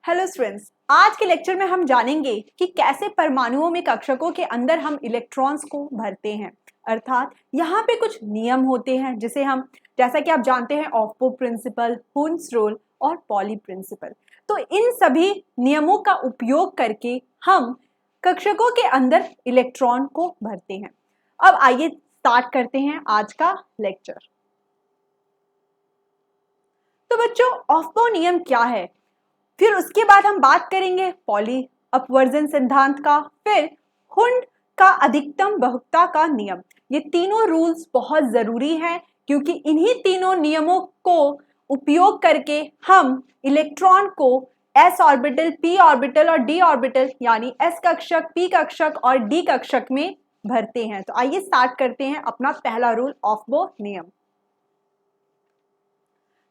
Hello students, आज के lecture में हम जानेंगे कि कैसे परमाणुओं में कक्षकों के अंदर हम इलेक्ट्रॉन्स को भरते हैं। अर्थात यहाँ पे कुछ नियम होते हैं जिसे हम, जैसा कि आप जानते हैं, ऑफ्बो प्रिंसिपल, हुन्स रूल और पॉली प्रिंसिपल। तो इन सभी नियमों का उपयोग करके हम कक्षकों के अंदर इलेक्ट्रॉन को भरते हैं। अब आइए स्टार्ट करते हैं आज का लेक्चर। तो बच्चों, ऑफ्बो नियम क्या है, फिर उसके बाद हम बात करेंगे पॉली अपवर्जन सिद्धांत का, फिर हुंड का अधिकतम बहुलकता का नियम। ये तीनों रूल्स बहुत जरूरी हैं क्योंकि इन्हीं तीनों नियमों को उपयोग करके हम इलेक्ट्रॉन को s ऑर्बिटल, p ऑर्बिटल और d ऑर्बिटल यानी s कक्षक, p कक्षक और d कक्षक में भरते हैं। तो आइए स्टार्ट करते हैं अपना पहला रूल, ऑफ्बो नियम।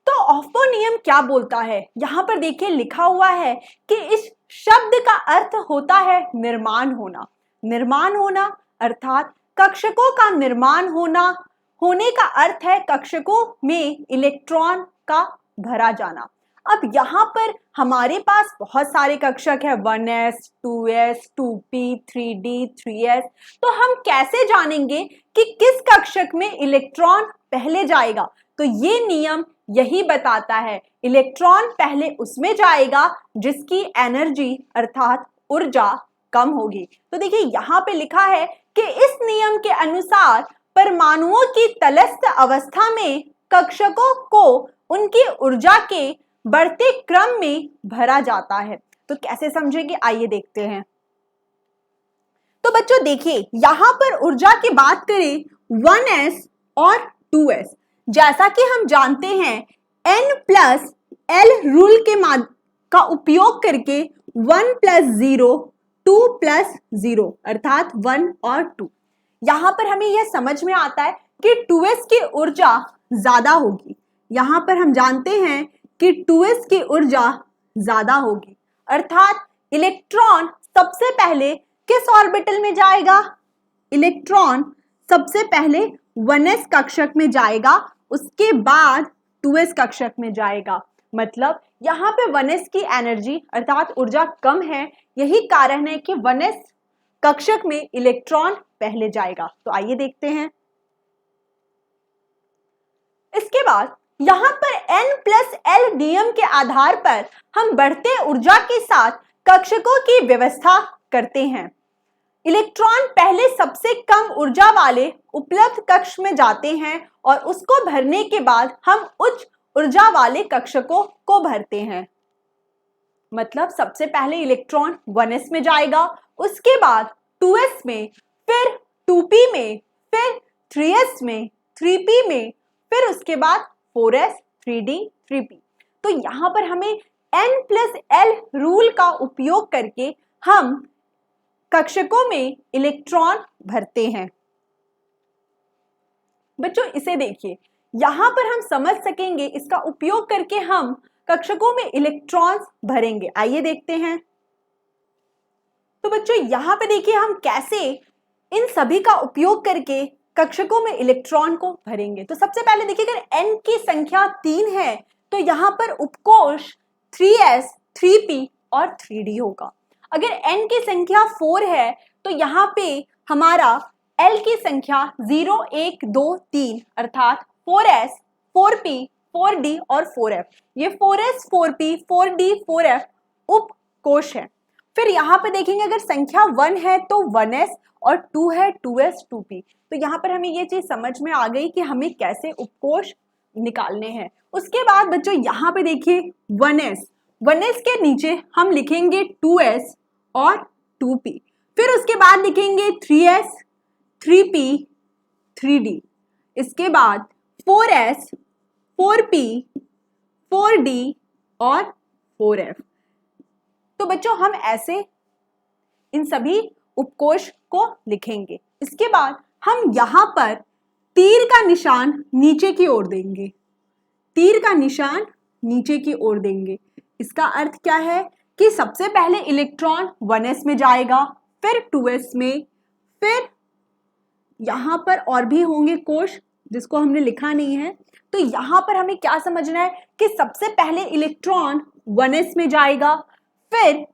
तो ऑफ्बो नियम क्या बोलता है, यहाँ पर देखिए लिखा हुआ है कि इस शब्द का अर्थ होता है निर्माण होना। निर्माण होना अर्थात कक्षकों का निर्माण होना, होने का अर्थ है कक्षकों में इलेक्ट्रॉन का भरा जाना। अब यहाँ पर हमारे पास बहुत सारे कक्षक है, 1s, 2s, 2p, 3d, 3s। तो हम कैसे जानेंगे कि किस कक्षक में इलेक्ट्रॉन पहले जाएगा? तो ये नियम यही बताता है, इलेक्ट्रॉन पहले उसमें जाएगा जिसकी एनर्जी अर्थात ऊर्जा कम होगी। तो देखिए यहाँ पे लिखा है कि इस नियम के अनुसार परमाणुओं की तटस्थ अवस्था में कक्षकों को उनकी ऊर्जा के बढ़ते क्रम में भरा जाता है। तो कैसे समझेंगे, आइए देखते हैं। तो बच्चों देखिए, यहाँ पर ऊर्जा की बात करें 1s और 2s, जैसा कि हम जानते हैं n+l रूल का उपयोग करके 1 + 0, 2 + 0 अर्थात 1 और 2। यहाँ पर हमें यह समझ में आता है कि 2s की ऊर्जा ज्यादा होगी। यहाँ पर हम जानते हैं कि 2s की ऊर्जा ज्यादा होगी, अर्थात इलेक्ट्रॉन सबसे पहले किस ऑर्बिटल में जाएगा? इलेक्ट्रॉन सबसे पहले 1s कक्षक में जाएगा, उसके बाद 2s कक्षक में जाएगा। मतलब यहाँ पे 1s की एनर्जी अर्थात ऊर्जा कम है, यही कारण है कि 1s कक्षक में इलेक्ट्रॉन पहले जाएगा। तो आइए देखते हैं। इसके बाद यहाँ पर n+l नियम के आधार पर हम बढ़ते ऊर्जा के साथ कक्षकों की व्यवस्था करते हैं। इलेक्ट्रॉन पहले सबसे कम ऊर्जा वाले उपलब्ध कक्ष में जाते हैं और उसको भरने के बाद हम उच्च ऊर्जा वाले कक्षकों को भरते हैं। मतलब सबसे पहले इलेक्ट्रॉन 1s में जाएगा, उसके बाद 2s में, फिर 2p में, फिर 3s में, 3p में, फिर उसके बाद 4s, 3d, 3p। तो यहाँ पर हमें n+l रूल का उपयोग करके हम कक्षकों में इलेक्ट्रॉन भरते हैं। बच्चों इसे देखिए, यहाँ पर हम समझ सकेंगे इसका उपयोग करके हम कक्षकों में इलेक्ट्रॉन्स भरेंगे। आइए देखते हैं। तो बच्चों यहाँ पे देखिए हम कैसे इन सभी का उपयोग करके कक्षकों में इलेक्ट्रॉन को भरेंगे। तो सबसे पहले देखिए, अगर n की संख्या 3 है तो यहाँ पर उपकोष 3s, 3p और 3d होगा। अगर n की संख्या 4 है तो यहाँ पे हमारा l की संख्या 0, 1, 2, 3 अर्थात 4s, 4p, 4d और 4f। ये 4s, 4p, 4d, 4f उपकोष है। फिर यहाँ पे देखेंगे अगर संख्या 1 है तो 1s और 2 है 2s, 2p। तो यहाँ पर हमें ये चीज समझ में आ गई कि हमें कैसे उपकोष निकालने हैं। उसके बाद बच्चों यहाँ पे देखिए 1s के नीचे हम लिखेंगे 2s और 2p, फिर उसके बाद लिखेंगे 3s, 3p, 3d, इसके बाद 4s, 4p, 4d और 4f। तो बच्चों हम ऐसे इन सभी उपकोष को लिखेंगे। इसके बाद हम यहाँ पर तीर का निशान नीचे की ओर देंगे, तीर का निशान नीचे की ओर देंगे। इसका अर्थ क्या है कि सबसे पहले इलेक्ट्रॉन 1s में जाएगा, फिर 2s में, फिर यहाँ पर और भी होंगे कोष जिसको हमने लिखा नहीं है। तो यहाँ पर हमें क्या समझना है कि सबसे पहले इलेक्ट्रॉन 1s में जाएगा, फिर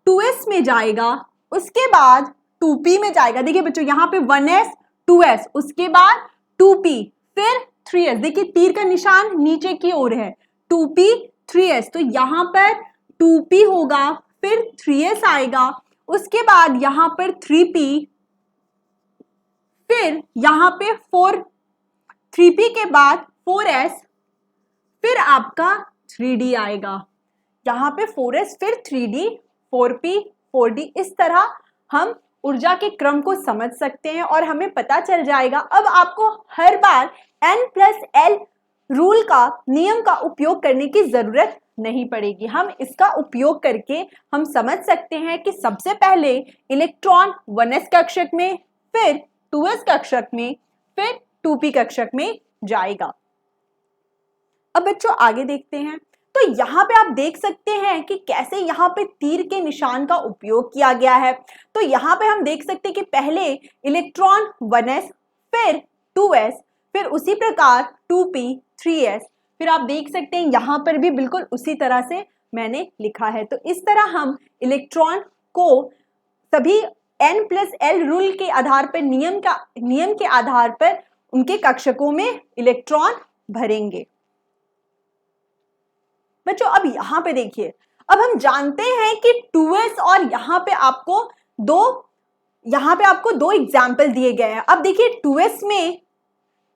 2s में जाएगा, उसके बाद 2p में जाएगा। देखिए बच्चों यहाँ पे 1s 2s, उसके बाद 2p, फिर 3s। देखिए तीर का निशान नीचे की ओर है, 2p 3s, तो यहाँ पर 2p होगा, फिर 3s आएगा, उसके बाद यहाँ पर 3p, फिर यहाँ पे 3p के बाद 4s, फिर आपका 3d आएगा। यहाँ पे 4s, फिर 3d, 4p, 4d, इस तरह हम ऊर्जा के क्रम को समझ सकते हैं और हमें पता चल जाएगा। अब आपको हर बार N+L रूल का, नियम का उपयोग करने की जरूरत नहीं पड़ेगी। हम इसका उपयोग करके हम समझ सकते हैं कि सबसे पहले इलेक्ट्रॉन 1s कक्षक में, फिर 2s कक्षक में, फिर 2p कक्षक में जाएगा। अब बच्चों आगे देखते हैं। तो यहाँ पे आप देख सकते हैं कि कैसे यहाँ पे तीर के निशान का उपयोग किया गया है। तो यहाँ पे हम देख सकते हैं कि पहले इलेक्ट्रॉन 1s, फिर 2s, फिर उसी प्रकार 2p, 3s, फिर आप देख सकते हैं यहाँ पर भी बिल्कुल उसी तरह से मैंने लिखा है। तो इस तरह हम इलेक्ट्रॉन को सभी N+L रूल के आधार पर, नियम के आधार पर उनके कक्षकों में इलेक्ट्रॉन भरेंगे। बच्चों अब यहाँ पे देखिए, अब हम जानते हैं कि 2s और यहाँ पे आपको दो एग्जाम्पल दिए गए हैं। अब देखिए 2s में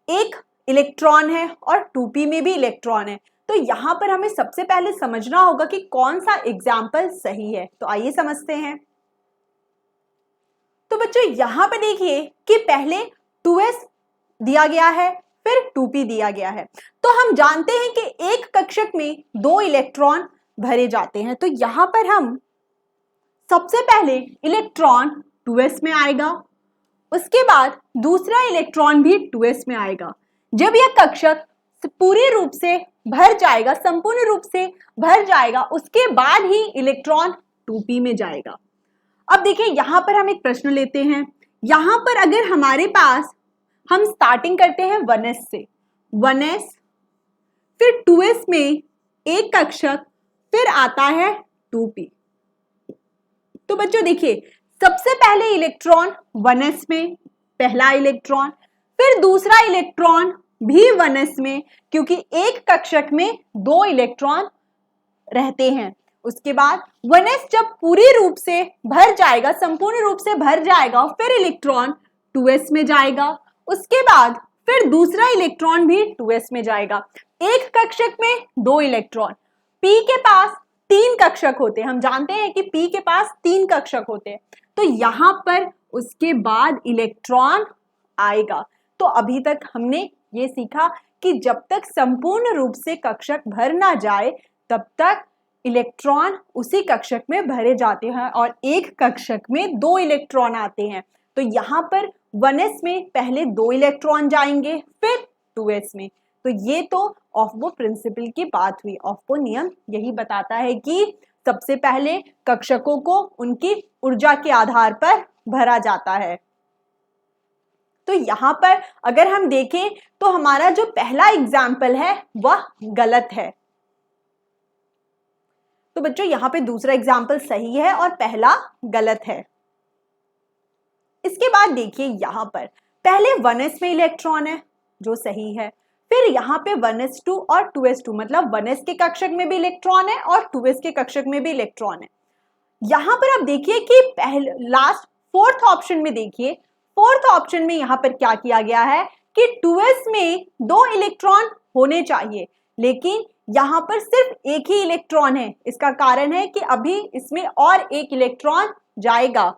एक इलेक्ट्रॉन है और 2p में भी इलेक्ट्रॉन है। तो यहाँ पर हमें सबसे पहले समझना होगा कि कौन सा एग्जाम्पल सही है। तो आइए समझते हैं। तो बच्चों यहाँ पे देखिए कि पहले 2s दिया गया है, फिर 2p दिया गया है। तो हम जानते हैं कि एक कक्षक में 2 इलेक्ट्रॉन भरे जाते हैं। तो यहाँ पर हम सबसे पहले इलेक्ट्रॉन 2s में आएगा, उसके बाद दूसरा इलेक्ट्रॉन भी 2s में आएगा। जब यह कक्षक पूरी रूप से भर जाएगा, संपूर्ण रूप से भर जाएगा, उसके बाद ही इलेक्ट्रॉन 2p में जाएगा। अब देखिए यहाँ पर हम एक प्रश्न लेते हैं। यहाँ पर अगर हमारे पास, हम स्टार्टिंग करते हैं 1s से, 1s, फिर 2s में एक कक्षक, फिर आता है 2p। तो बच्चों देखिए सबसे पहले इलेक्ट्रॉन 1s में, पहला इलेक्ट्रॉन, फिर दूसरा इलेक्ट्रॉन भी 1s में, क्योंकि एक कक्षक में 2 इलेक्ट्रॉन रहते हैं। उसके बाद 1s जब पूरी रूप से भर जाएगा, संपूर्ण रूप से भर जाएगा, फिर इलेक्ट्रॉन 2s में जाएगा। उसके बाद फिर दूसरा इलेक्ट्रॉन भी 2s में जाएगा। एक कक्षक में 2 इलेक्ट्रॉन, p के पास 3 कक्षक होते हैं। हम जानते हैं कि p के पास 3 कक्षक होते हैं। तो यहाँ पर उसके बाद इलेक्ट्रॉन आएगा। तो अभी तक हमने ये सीखा कि जब तक संपूर्ण रूप से कक्षक भर ना जाए तब तक इलेक्ट्रॉन उसी कक्षक में भरे जाते हैं और एक कक्षक में 2 इलेक्ट्रॉन आते हैं। तो यहाँ पर 1s में पहले 2 इलेक्ट्रॉन जाएंगे, फिर 2s में। तो ये तो ऑफबो प्रिंसिपल की बात हुई। ऑफबो नियम यही बताता है कि सबसे पहले कक्षकों को उनकी ऊर्जा के आधार पर भरा जाता है। तो यहाँ पर अगर हम देखें तो हमारा जो पहला एग्जाम्पल है वह गलत है। तो बच्चों यहाँ पे दूसरा एग्जाम्पल सही है और पहला गलत है। इसके बाद देखिए यहाँ पर पहले 1s में इलेक्ट्रॉन है जो सही है, फिर यहाँ पे 1s2 और 2s2, मतलब 1s के कक्षक में भी इलेक्ट्रॉन है और 2s के कक्षक में भी इलेक्ट्रॉन है। यहाँ पर आप देखिए कि पहले लास्ट 4th ऑप्शन में देखिए, 4th ऑप्शन में यहाँ पर क्या किया गया है कि 2s में 2 इलेक्ट्रॉन होने चाहिए, लेकिन यहाँ पर सिर्फ एक ही इलेक्ट्रॉन है। इसका कारण है कि अभी इसमें और एक इलेक्ट्रॉन जाएगा।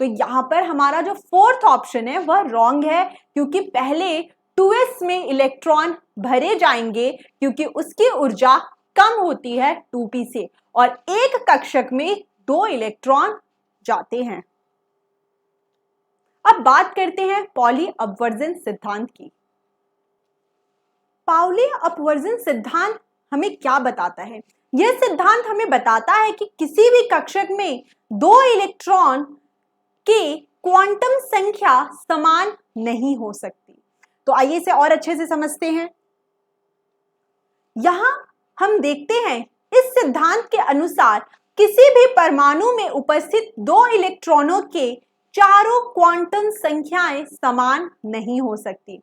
तो यहाँ पर हमारा जो 4th ऑप्शन है वह रॉन्ग है, क्योंकि पहले 2s में इलेक्ट्रॉन भरे जाएंगे क्योंकि उसकी ऊर्जा कम होती है 2p से, और एक कक्षक में 2 इलेक्ट्रॉन जाते हैं। अब बात करते हैं पाउली अपवर्जन सिद्धांत की। पाउली अपवर्जन सिद्धांत हमें क्या बताता है? यह सिद्धांत हमें बताता है कि किसी भी कक्षक में 2 इलेक्ट्रॉन की क्वांटम संख्या समान नहीं हो सकती। तो आइए इसे और अच्छे से समझते हैं। यहां हम देखते हैं इस सिद्धांत के अनुसार किसी भी परमाणु में उपस्थित दो इलेक्ट्रॉनों के चारों क्वांटम संख्याएं समान नहीं हो सकती।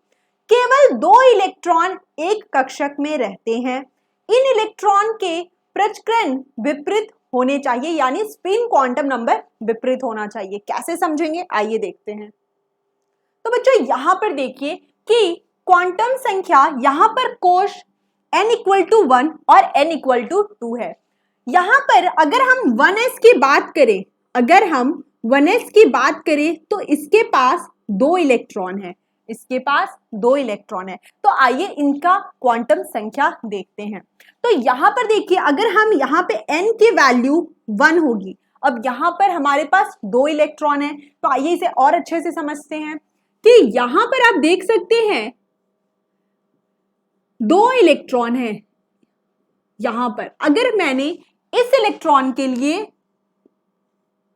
केवल दो इलेक्ट्रॉन एक कक्षक में रहते हैं। इन इलेक्ट्रॉन के प्रचक्रण विपरीत होने चाहिए, यानी स्पिन क्वांटम नंबर विपरीत होना चाहिए। कैसे समझेंगे, आइए देखते हैं। तो बच्चों यहां पर देखिए कि क्वांटम संख्या यहां पर कोश n इक्वल टू 1 और n इक्वल टू 2 है। यहां पर अगर हम 1s की बात करें, तो इसके पास दो इलेक्ट्रॉन है, तो आइए इनका क्वांटम संख्या देखते हैं। तो यहां पर देखिए, अगर हम यहां पे n की वैल्यू 1 होगी, अब यहां पर हमारे पास दो इलेक्ट्रॉन है, तो आइए इसे और अच्छे से समझते हैं कि यहां पर आप देख सकते हैं दो इलेक्ट्रॉन है। यहां पर अगर मैंने इस इलेक्ट्रॉन के लिए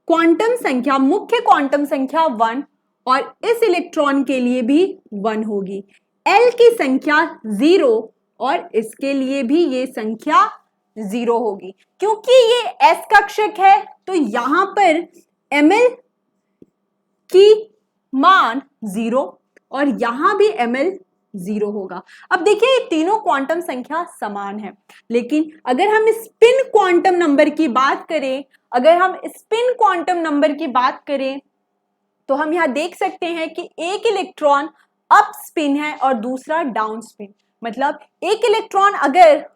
क्वांटम संख्या, मुख्य क्वांटम संख्या 1 और इस इलेक्ट्रॉन के लिए भी 1 होगी, L की संख्या 0 और इसके लिए भी ये संख्या 0 होगी। क्योंकि ये S कक्षक है तो यहां पर Ml की मान 0 और यहां भी Ml 0 होगा। अब देखिए ये तीनों क्वांटम संख्या समान है, लेकिन अगर हम स्पिन क्वांटम नंबर की बात करें, तो हम यहां देख सकते हैं कि एक इलेक्ट्रॉन अप स्पिन है और दूसरा डाउन स्पिन। मतलब एक इलेक्ट्रॉन अगर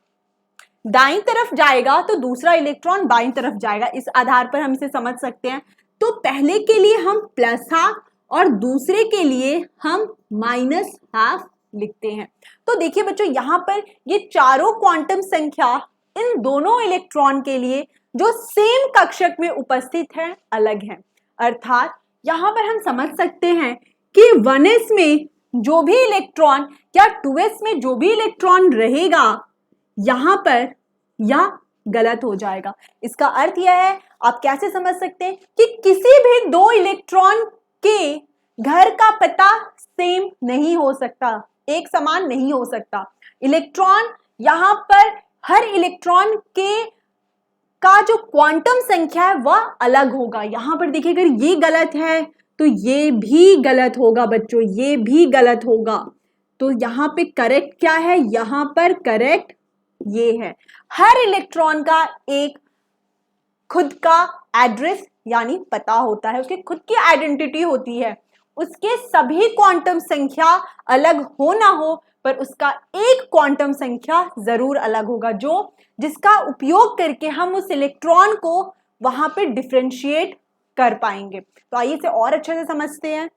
दाईं तरफ जाएगा तो दूसरा इलेक्ट्रॉन बाईं तरफ जाएगा। इस आधार पर हम इसे समझ सकते हैं। तो पहले के लिए हम +½ और दूसरे के लिए हम -½ लिखते हैं। तो देखिए बच्चों यहां पर ये चारों क्वांटम संख्या इन दोनों इलेक्ट्रॉन के लिए जो सेम कक्षक में उपस्थित है अलग है। अर्थात यहां पर हम समझ सकते हैं कि 1s में जो भी इलेक्ट्रॉन या 2s में जो भी इलेक्ट्रॉन रहेगा, यहां पर यह गलत हो जाएगा। इसका अर्थ यह है, आप कैसे समझ सकते हैं कि किसी भी दो इलेक्ट्रॉन के घर का पता सेम नहीं हो सकता, एक समान नहीं हो सकता। इलेक्ट्रॉन यहां पर हर इलेक्ट्रॉन के का जो क्वांटम संख्या है वह अलग होगा। यहां पर देखिए अगर ये गलत है तो ये भी गलत होगा बच्चों, ये भी गलत होगा। तो यहां पे करेक्ट क्या है, यहां पर करेक्ट ये है, हर इलेक्ट्रॉन का एक खुद का एड्रेस यानी पता होता है, उसकी खुद की आइडेंटिटी होती है। उसके सभी क्वांटम संख्या अलग हो ना हो, पर उसका एक क्वांटम संख्या जरूर अलग होगा, जिसका उपयोग करके हम उस इलेक्ट्रॉन को वहां पे डिफरेंशिएट कर पाएंगे। तो आइए इसे और अच्छे से समझते हैं।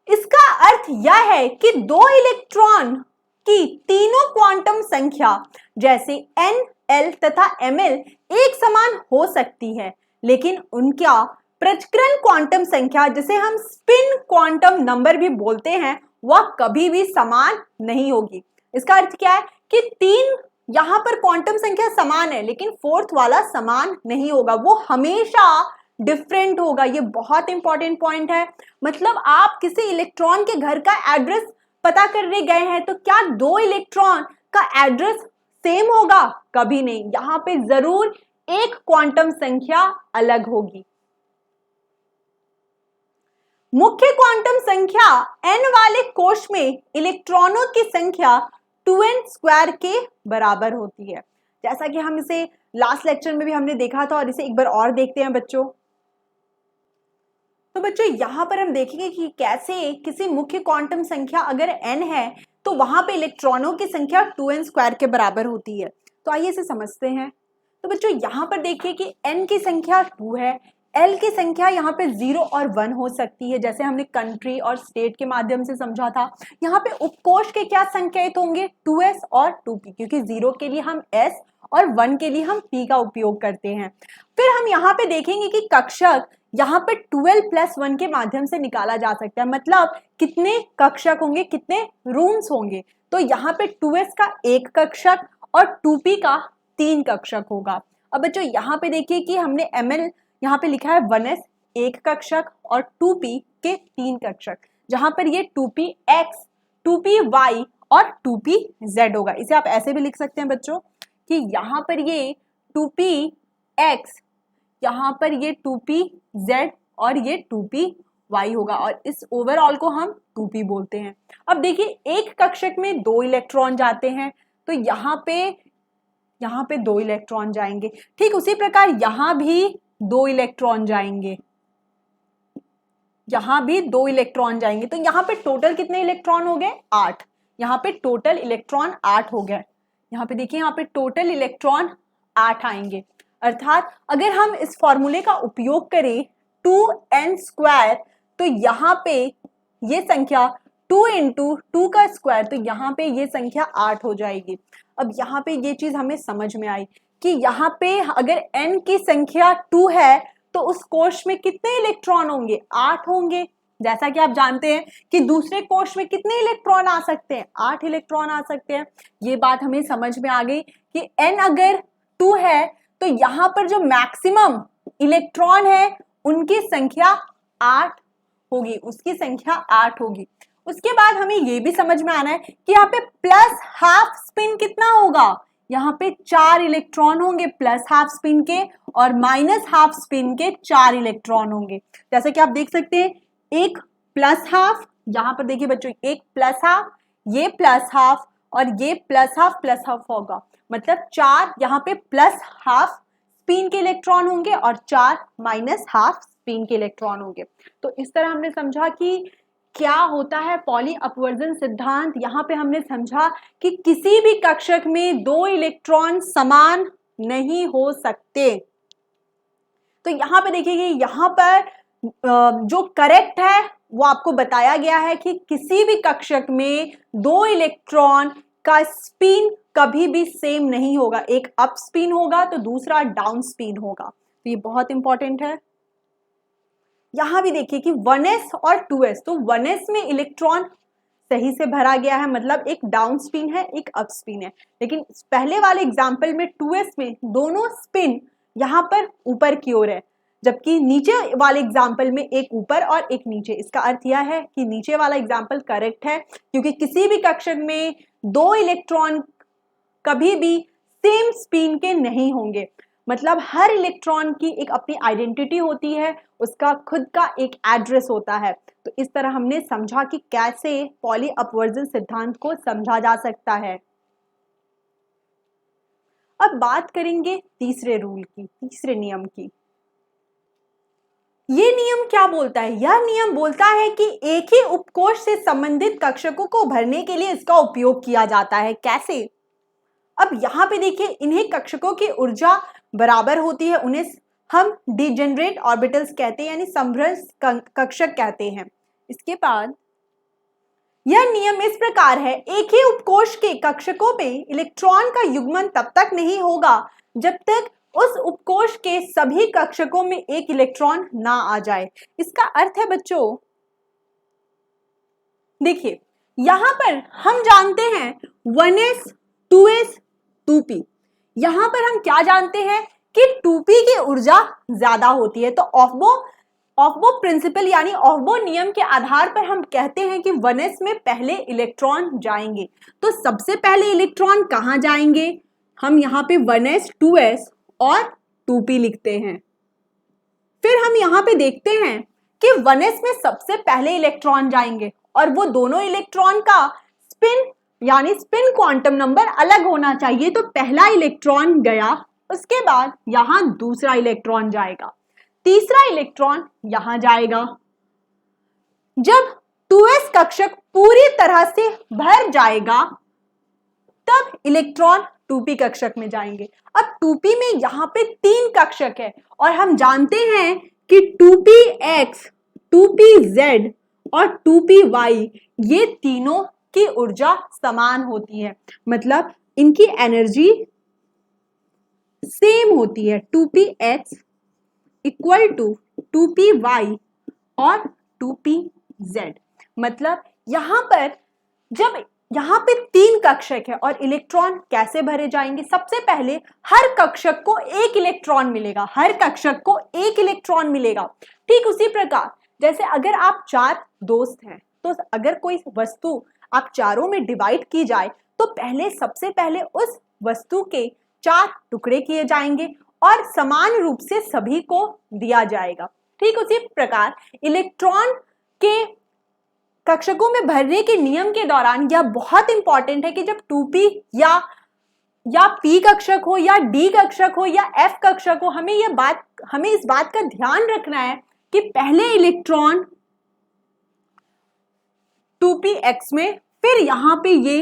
इसका अर्थ यह है कि दो इलेक्ट्रॉन की तीनों क्वांटम संख्या जैसे n, l तथा ml एक समान हो सकती है, लेकिन उनका प्रचक्रण क्वांटम संख्या, जिसे हम स्पिन क्वांटम नंबर भी बोलते हैं, वह कभी भी समान नहीं होगी। इसका अर्थ क्या है कि तीन यहां पर क्वांटम संख्या समान है, लेकिन फोर्थ वाला समान नहीं होगा, वो हमेशा डिफरेंट होगा। ये बहुत इंपॉर्टेंट पॉइंट है। मतलब आप किसी इलेक्ट्रॉन के घर का एड्रेस पता करने गए हैं, तो क्या दो इलेक्ट्रॉन का एड्रेस सेम होगा? कभी नहीं। यहां पे जरूर एक क्वांटम संख्या अलग होगी। मुख्य क्वांटम संख्या n वाले कोश में इलेक्ट्रॉनों की संख्या 2n² के बराबर होती है। जैसा कि हम इसे लास्ट लेक्चर में भी हमने देखा था, और इसे एक बार और देखते हैं बच्चों। तो बच्चों यहां पर हम देखेंगे कि कैसे किसी मुख्य क्वांटम संख्या अगर n है तो वहां पे इलेक्ट्रॉनों की संख्या 2n² के बराबर होती है। तो आइए इसे समझते हैं। तो बच्चों यहां पर देखिए कि n की संख्या 2 है, L की संख्या यहाँ पे 0 और 1 हो सकती है, जैसे हमने कंट्री और स्टेट के माध्यम से समझा था। यहाँ पे उपकोष के क्या संकेत होंगे? 2s और 2p, क्योंकि 0 के लिए हम s और 1 के लिए हम p का उपयोग करते हैं। फिर हम यहाँ पे देखेंगे कि कक्षक यहाँ पे 12+1 के माध्यम से निकाला जा सकता है। मतलब कितने कक्षक होंगे, कितने रूम्स होंगे? तो यहाँ पे 2s का एक कक्षक और 2p का 3 कक्षक होगा। अब बच्चों यहाँ पे देखिए कि हमने ml यहाँ पे लिखा है 1s एक कक्षक और 2p के 3 कक्षक, जहां पर ये 2px, 2py और 2pz होगा। इसे आप ऐसे भी लिख सकते हैं बच्चों कि यहाँ पर ये 2px, यहाँ पर ये 2pz और ये 2py होगा और इस ओवरऑल को हम 2p बोलते हैं। अब देखिए एक कक्षक में 2 इलेक्ट्रॉन जाते हैं तो यहाँ पे 2 इलेक्ट्रॉन जाएंगे। ठीक उसी प्रकार यहाँ भी 2 इलेक्ट्रॉन जाएंगे, यहाँ भी 2 इलेक्ट्रॉन जाएंगे। तो यहाँ पे टोटल कितने इलेक्ट्रॉन हो गए? 8। यहाँ पे टोटल इलेक्ट्रॉन 8 हो गए। यहाँ पे देखिए यहाँ पे टोटल इलेक्ट्रॉन 8 आएंगे। अर्थात अगर हम इस फॉर्मूले का उपयोग करें 2n² तो यहाँ पे ये संख्या 2 × 2 का स्क्वायर, तो यहाँ पे ये संख्या 8 हो जाएगी। अब यहाँ पे ये चीज हमें समझ में आई कि यहाँ पे अगर n की संख्या 2 है तो उस कोश में कितने इलेक्ट्रॉन होंगे? 8 होंगे। जैसा कि आप जानते हैं कि दूसरे कोश में कितने इलेक्ट्रॉन आ सकते हैं? 8 इलेक्ट्रॉन आ सकते हैं। ये बात हमें समझ में आ गई कि n अगर 2 है तो यहाँ पर जो मैक्सिमम इलेक्ट्रॉन है उनकी संख्या 8 होगी, उसकी संख्या 8 होगी। उसके बाद हमें ये भी समझ में आना है कि यहाँ पे प्लस हाफ स्पिन कितना होगा? यहाँ पे 4 इलेक्ट्रॉन होंगे प्लस हाफ स्पिन के और माइनस हाफ स्पिन के 4 इलेक्ट्रॉन होंगे। जैसे कि आप देख सकते हैं एक प्लस हाफ, यहाँ पर देखिए बच्चों एक प्लस हाफ, ये प्लस हाफ और ये प्लस हाफ होगा। मतलब 4 यहाँ पे प्लस हाफ स्पिन के इलेक्ट्रॉन होंगे और 4 माइनस हाफ स्पिन के इलेक्ट्रॉन होंगे। तो इस तरह हमने समझा कि क्या होता है पॉली अपवर्जन सिद्धांत। यहाँ पे हमने समझा कि किसी भी कक्षक में 2 इलेक्ट्रॉन समान नहीं हो सकते। तो यहाँ पे देखिए यहाँ पर जो करेक्ट है वो आपको बताया गया है कि किसी भी कक्षक में 2 इलेक्ट्रॉन का स्पिन कभी भी सेम नहीं होगा। एक अप स्पिन होगा तो दूसरा डाउन स्पिन होगा। तो ये बहुत इंपॉर्टेंट है। यहाँ भी देखिए कि 1s और 2s, तो 1s में इलेक्ट्रॉन सही से भरा गया है, मतलब एक डाउन स्पिन है एक अप स्पिन है। लेकिन पहले वाले एग्जाम्पल में 2s में दोनों स्पिन यहाँ पर ऊपर की ओर है, जबकि नीचे वाले एग्जाम्पल में एक ऊपर और एक नीचे। इसका अर्थ यह है कि नीचे वाला एग्जाम्पल करेक्ट है, क्योंकि किसी भी कक्षक में 2 इलेक्ट्रॉन कभी भी सेम स्पिन के नहीं होंगे। मतलब हर इलेक्ट्रॉन की एक अपनी आइडेंटिटी होती है, उसका खुद का एक एड्रेस होता है। तो इस तरह हमने समझा कि कैसे पॉली अपवर्जन सिद्धांत को समझा जा सकता है। अब बात करेंगे तीसरे रूल की, तीसरे नियम की। ये नियम क्या बोलता है? यह नियम बोलता है कि एक ही उपकोष से संबंधित कक्षकों को भरने के लिए इसका उपयोग किया जाता है। कैसे? अब यहाँ पे देखिए इन्हें कक्षकों की ऊर्जा बराबर होती है, उन्हें हम डिजेनरेट ऑर्बिटल्स कहते हैं, यानी समभ्रंश कक्षक कहते हैं। इसके बाद यह नियम इस प्रकार है, एक ही उपकोष के कक्षकों में इलेक्ट्रॉन का युग्मन तब तक नहीं होगा जब तक उस उपकोष के सभी कक्षकों में एक इलेक्ट्रॉन ना आ जाए। इसका अर्थ है बच्चों, देखिए यहां पर हम जानते हैं 1s 2s 2p। यहां पर हम क्या जानते हैं कि 2p की ऊर्जा ज्यादा होती है। तो ऑफबो प्रिंसिपल यानी ऑफबो नियम के आधार पर हम कहते हैं कि 1s में पहले इलेक्ट्रॉन जाएंगे। तो सबसे पहले इलेक्ट्रॉन कहां जाएंगे? हम यहाँ पे 1s 2s और 2p लिखते हैं। फिर हम यहाँ पे देखते हैं कि 1s में सबसे पहले इलेक्ट्रॉन जाएंगे और वो दोनों इलेक्ट्रॉन का स्पिन यानी स्पिन क्वांटम नंबर अलग होना चाहिए। तो पहला इलेक्ट्रॉन गया, उसके बाद यहां दूसरा इलेक्ट्रॉन जाएगा, तीसरा इलेक्ट्रॉन यहां जाएगा। जब 2s कक्षक पूरी तरह से भर जाएगा तब इलेक्ट्रॉन 2p कक्षक में जाएंगे। अब 2p में यहाँ पे 3 कक्षक है और हम जानते हैं कि 2px 2pz और 2py ये तीनों की ऊर्जा समान होती है, मतलब इनकी एनर्जी सेम होती है। 2px इक्वल टू 2py और 2pz। मतलब यहां पर जब यहाँ पे 3 कक्षक है और इलेक्ट्रॉन कैसे भरे जाएंगे? सबसे पहले हर कक्षक को एक इलेक्ट्रॉन मिलेगा, हर कक्षक को एक इलेक्ट्रॉन मिलेगा। ठीक उसी प्रकार जैसे अगर आप 4 दोस्त हैं तो अगर कोई वस्तु आप चारों में डिवाइड की जाए तो पहले सबसे पहले उस वस्तु के 4 टुकड़े किए जाएंगे और समान रूप से सभी को दिया जाएगा। ठीक उसी प्रकार इलेक्ट्रॉन के कक्षकों में भरने के नियम के दौरान यह बहुत इंपॉर्टेंट है कि जब 2p या p कक्षक हो या d कक्षक हो या f कक्षक हो, हमें इस बात का ध्यान रखना है कि पहले इलेक्ट्रॉन 2px में, फिर यहां पे ये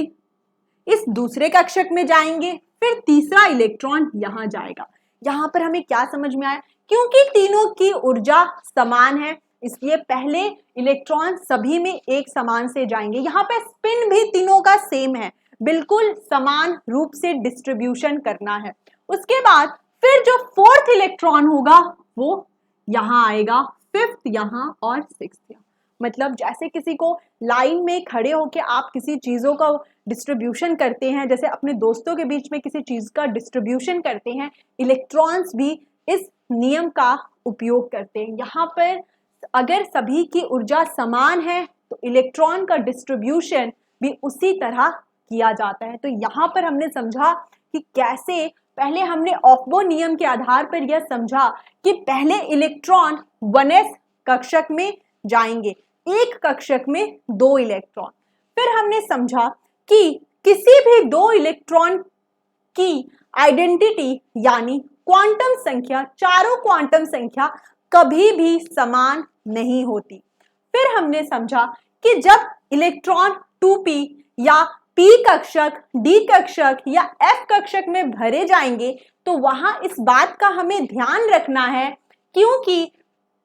इस दूसरे कक्षक में जाएंगे, फिर तीसरा इलेक्ट्रॉन यहां जाएगा। यहां पर हमें क्या समझ में आया, क्योंकि तीनों की ऊर्जा समान है इसलिए पहले इलेक्ट्रॉन सभी में एक समान से जाएंगे। यहाँ पे स्पिन भी तीनों का सेम है, बिल्कुल समान रूप से डिस्ट्रीब्यूशन करना है। उसके बाद फिर जो 4th इलेक्ट्रॉन होगा वो यहाँ आएगा, 5th यहाँ और 6th यहाँ। मतलब जैसे किसी को लाइन में खड़े होके आप किसी चीजों का डिस्ट्रीब्यूशन करते हैं, जैसे अपने दोस्तों के बीच में किसी चीज का डिस्ट्रीब्यूशन करते हैं, इलेक्ट्रॉन्स भी इस नियम का उपयोग करते हैं। यहाँ पर अगर सभी की ऊर्जा समान है तो इलेक्ट्रॉन का डिस्ट्रीब्यूशन भी उसी तरह किया जाता है। तो यहाँ पर हमने समझा कि कैसे पहले हमने ऑफबो नियम के आधार पर यह समझा कि पहले इलेक्ट्रॉन 1s कक्षक में जाएंगे, एक कक्षक में 2 इलेक्ट्रॉन। फिर हमने समझा कि किसी भी 2 इलेक्ट्रॉन की आइडेंटिटी यानी क्वांटम संख्या, चारों क्वांटम संख्या कभी भी समान नहीं होती। फिर हमने समझा कि जब इलेक्ट्रॉन 2p या p कक्षक, d कक्षक या f कक्षक में भरे जाएंगे तो वहां इस बात का हमें ध्यान रखना है, क्योंकि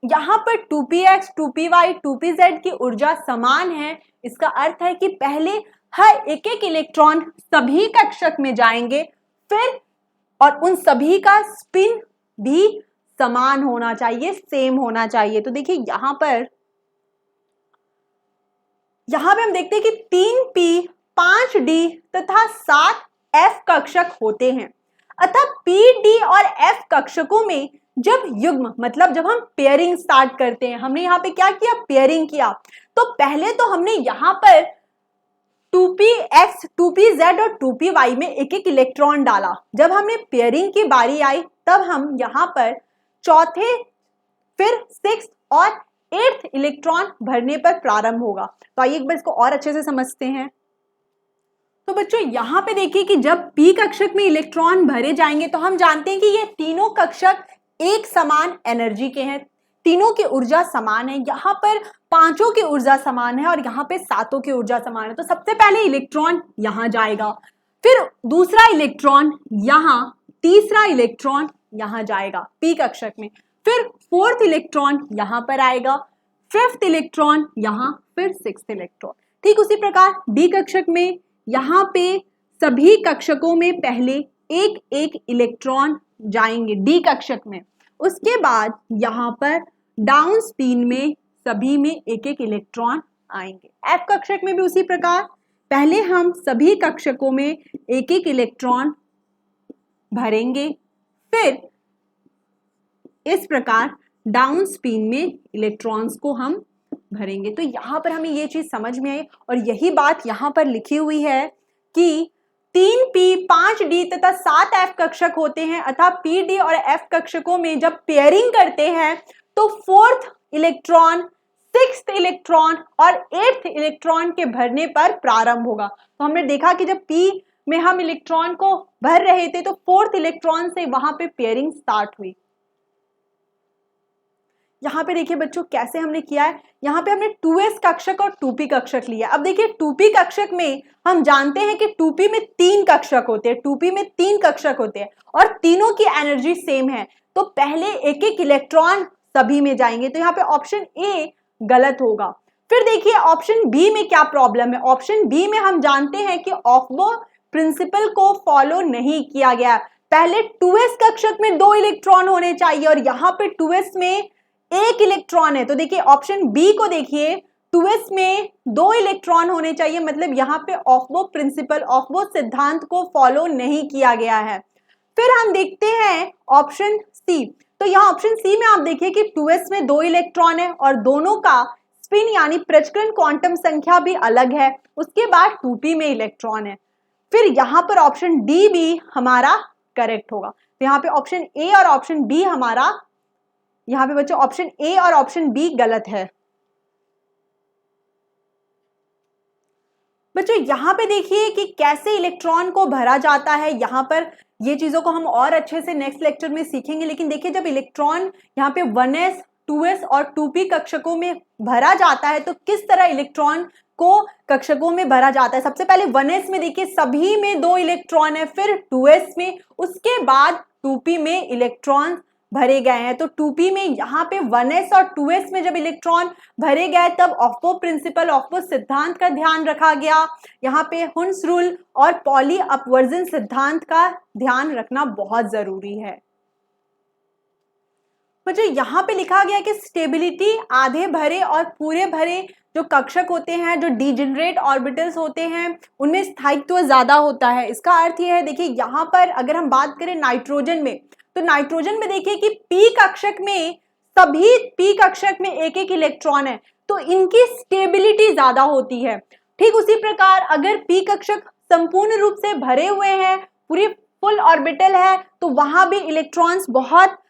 यहाँ पर 2px, 2py, 2pz की ऊर्जा समान है। इसका अर्थ है कि पहले हर एक इलेक्ट्रॉन सभी कक्षक में जाएंगे, फिर और उन सभी का स्पिन भी समान होना चाहिए, सेम होना चाहिए। तो देखिए यहाँ पे हम देखते हैं कि 3p, 5d तथा 7f कक्षक होते हैं। अतः p, d और f कक्षकों में जब युग्म मतलब जब हम पेयरिंग स्टार्ट करते हैं, हमने यहाँ पे क्या किया, पेयरिंग किया। तो पहले तो हमने यहाँ पर 2px, 2pz और 2py में एक एक इलेक्ट्रॉन डाला। जब हमने पेयरिंग की बारी आई तब हम यहाँ पर चौथे, फिर 6th और 8th इलेक्ट्रॉन भरने पर प्रारंभ होगा। तो आइए एक बार इसको और अच्छे से समझते हैं। तो बच्चों यहाँ पे देखिए कि जब p कक्षक में इलेक्ट्रॉन भरे जाएंगे तो हम जानते हैं कि ये तीनों कक्षक एक समान एनर्जी के हैं, तीनों की ऊर्जा समान है। यहाँ पर 5 की ऊर्जा समान है और यहाँ पे 7 की ऊर्जा समान है। तो सबसे पहले इलेक्ट्रॉन यहाँ जाएगा, फिर दूसरा इलेक्ट्रॉन यहाँ, तीसरा इलेक्ट्रॉन यहाँ जाएगा p कक्षक में, फिर 4th इलेक्ट्रॉन यहाँ पर आएगा, 5th इलेक्ट्रॉन यहाँ, फिर 6th इलेक्ट्रॉन। ठीक उसी प्रकार d कक्षक में यहाँ पे सभी कक्षकों में पहले एक एक इलेक्ट्रॉन जाएंगे d कक्षक में। उसके बाद यहाँ पर डाउन स्पिन में सभी में एक एक इलेक्ट्रॉन आएंगे। f कक्षक में भी उसी प्रकार पहले हम सभी कक्षकों में एक एक इलेक्ट्रॉन भरेंगे, फिर इस प्रकार डाउन स्पिन में इलेक्ट्रॉन्स को हम भरेंगे। तो यहाँ पर हमें ये चीज समझ में आई और यही बात यहाँ पर लिखी हुई है कि 3p, 5d तथा 7f कक्षक होते हैं। अतः pd और f कक्षकों में जब पेयरिंग करते हैं तो 4th इलेक्ट्रॉन, 6th इलेक्ट्रॉन और 8th इलेक्ट्रॉन के भरने पर प्रारंभ होगा। तो हमने देखा कि जब p में हम इलेक्ट्रॉन को भर रहे थे तो 4th इलेक्ट्रॉन से वहां पे पेयरिंग स्टार्ट हुई। यहाँ पे देखिए बच्चों कैसे हमने किया है, यहाँ पे हमने 2s कक्षक और 2p कक्षक लिया। अब देखिए 2p कक्षक में हम जानते हैं कि 2p में 3 कक्षक होते हैं, 2p में 3 कक्षक होते हैं और तीनों की एनर्जी सेम है। तो पहले एक एक इलेक्ट्रॉन सभी में जाएंगे, तो यहाँ पे ऑप्शन ए गलत होगा। फिर देखिए ऑप्शन बी में क्या प्रॉब्लम है। ऑप्शन बी में हम जानते हैं कि ऑफबो प्रिंसिपल को फॉलो नहीं किया गया। पहले 2s कक्षक में 2 इलेक्ट्रॉन होने चाहिए और यहाँ पे 2s में 1 इलेक्ट्रॉन है। तो देखिए ऑप्शन बी को देखिए, 2s में 2 इलेक्ट्रॉन होने चाहिए, मतलब यहाँ पे ऑफबो प्रिंसिपल, ऑफबो सिद्धांत को फॉलो नहीं किया गया है। फिर हम देखते हैं ऑप्शन सी। तो यहाँ ऑप्शन सी में आप देखिए कि 2s में 2 इलेक्ट्रॉन है और दोनों का स्पिन यानी प्रचलन क्वांटम संख्या भी अलग है। उसके बाद 2p में इलेक्ट्रॉन है। फिर यहाँ पर ऑप्शन डी भी हमारा करेक्ट होगा। तो यहाँ पे ऑप्शन ए और ऑप्शन बी हमारा, यहाँ पे बच्चों ऑप्शन ए और ऑप्शन बी गलत है। बच्चों यहाँ पे देखिए कि कैसे इलेक्ट्रॉन को भरा जाता है। यहाँ पर ये चीजों को हम और अच्छे से नेक्स्ट लेक्चर में सीखेंगे, लेकिन देखिए जब इलेक्ट्रॉन यहाँ पे 1s 2s और 2p कक्षकों में भरा जाता है तो किस तरह इलेक्ट्रॉन को कक्षकों में भरा जाता है। सबसे पहले 1s में देखिए सभी में 2 इलेक्ट्रॉन है, फिर 2s में, उसके बाद 2p में इलेक्ट्रॉन भरे गए हैं। तो 2p में यहाँ पे 1s और 2s में जब इलेक्ट्रॉन भरे गए तब ऑफ्बो प्रिंसिपल, ऑफ्बो सिद्धांत का ध्यान रखा गया। यहाँ पे हुन्स रूल और पॉली अपवर्जन सिद्धांत का ध्यान रखना बहुत जरूरी है। बच्चों यहाँ पे लिखा गया कि स्टेबिलिटी आधे भरे और पूरे भरे जो कक्षक होते हैं, जो डिजेनरेट ऑर्बिटल्स होते हैं, उनमें स्थायित्व ज्यादा होता है। इसका अर्थ यह है, देखिए यहाँ पर अगर हम बात करें नाइट्रोजन में, तो नाइट्रोजन में देखिए कि p कक्षक में, सभी p कक्षक में एक एक इलेक्ट्रॉन है, तो इनकी स्टेबिलिटी ज्यादा होती है। ठीक उसी प्रकार अगर p कक्षक संपूर्ण रूप से भरे हुए हैं, पूरी फुल ऑर्बिटल है, तो वहां भी इलेक्ट्रॉन्स बहुत,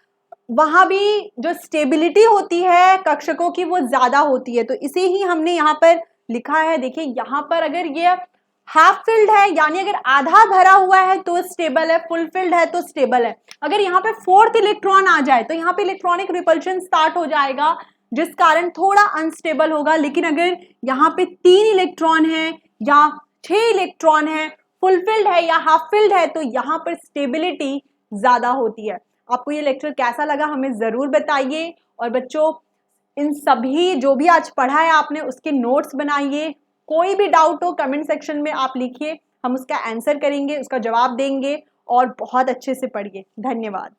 वहां भी जो स्टेबिलिटी होती है कक्षकों की वो ज्यादा होती है। तो इसे ही हमने यहाँ पर लिखा है। देखिए यहाँ पर अगर ये हाफ फिल्ड है यानी अगर आधा भरा हुआ है तो स्टेबल है, फुल फिल्ड है तो स्टेबल है। अगर यहाँ पे 4th इलेक्ट्रॉन आ जाए तो यहाँ पे इलेक्ट्रॉनिक रिपल्शन स्टार्ट हो जाएगा, जिस कारण थोड़ा अनस्टेबल होगा। लेकिन अगर यहाँ पे 3 इलेक्ट्रॉन है या 6 इलेक्ट्रॉन है, फुल फिल्ड है या हाफ फिल्ड है, तो यहाँ पर स्टेबिलिटी ज्यादा होती है। आपको ये लेक्चर कैसा लगा हमें जरूर बताइए। और बच्चों इन सभी जो भी आज पढ़ा है आपने उसके नोट्स बनाइए। कोई भी डाउट हो कमेंट सेक्शन में आप लिखिए, हम उसका आंसर करेंगे, उसका जवाब देंगे और बहुत अच्छे से पढ़िए। धन्यवाद।